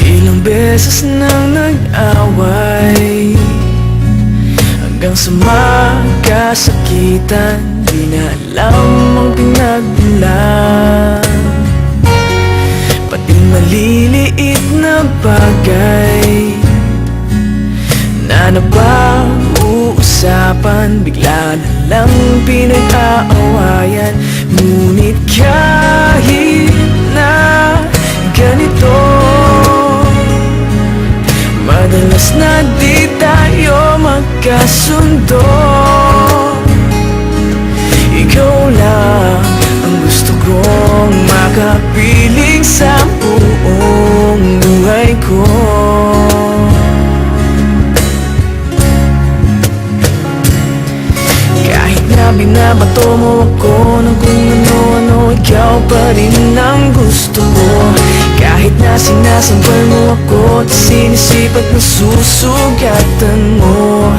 Ilang beses nang nag-away hanggang sa magkasakitan, di na alam ang pinagmulan. Pati maliliit na bagay na napag-uusapan, bigla na lang pinag-aawayan. Ngunit kahit na ganito, madalas na di tayo magkasundo. Ikaw lang ang gusto kong makapiling sa buong buhay ko. Kahit na binabato mo ako ng kung ano-ano, ikaw pa rin ang gusto ko. Kahit na sinasampal mo ako at sinisipat na susugatan mo,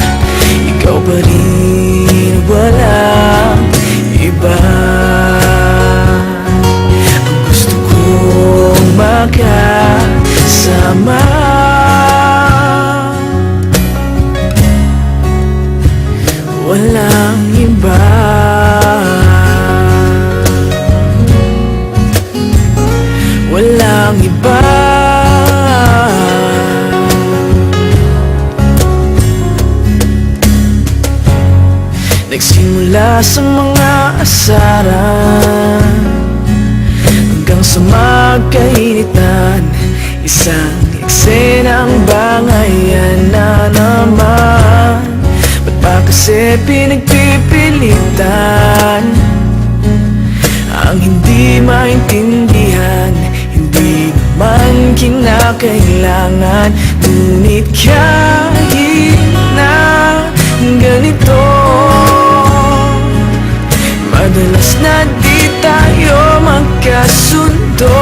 ikaw pa rin, walang iba. Ang gusto kong makasama, walang iba. Walang iba. Nagsimula sa mga asaran hanggang sa magkainitan, isang eksenang bangayan na naman. Ba't ba kasi pinagpipilitan ang hindi maintindihan? Hindi naman kinakailangan. Ngunit kahit na ganito, madalas na di tayo magkasundo.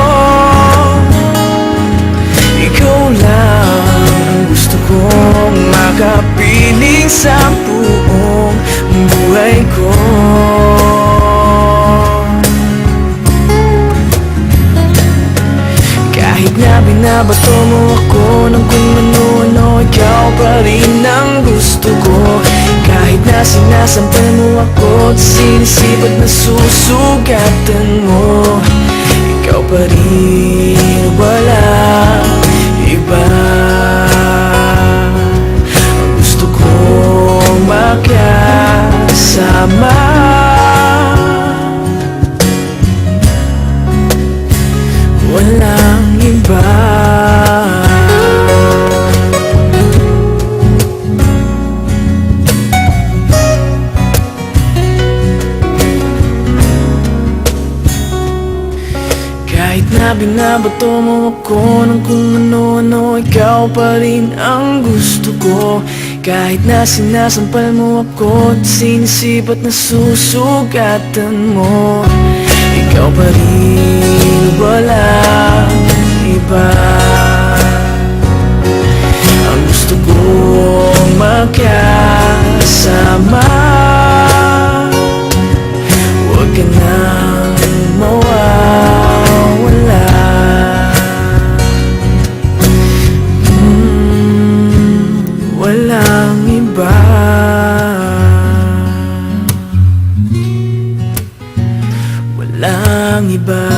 Ikaw lang ang gusto kong makapiling sa buong buhay ko. Kahit na binabato mo ako ng kung ano-ano, ikaw pa rin ang gusto ko. Kahit na sinasampal mo ako at sinisipat na susugatan mo, ikaw pa rin, walang iba. Ang gusto kong makasama, walang iba. Kahit na binabato mo ako ng kung ano-ano, ikaw pa rin ang gusto ko. Kahit na sinasampal mo ako at sinisipat na susugatan mo, ikaw pa rin, walang iba. Ang gusto kong makasama, huwag ka nang mawawala. Walang iba. Walang iba.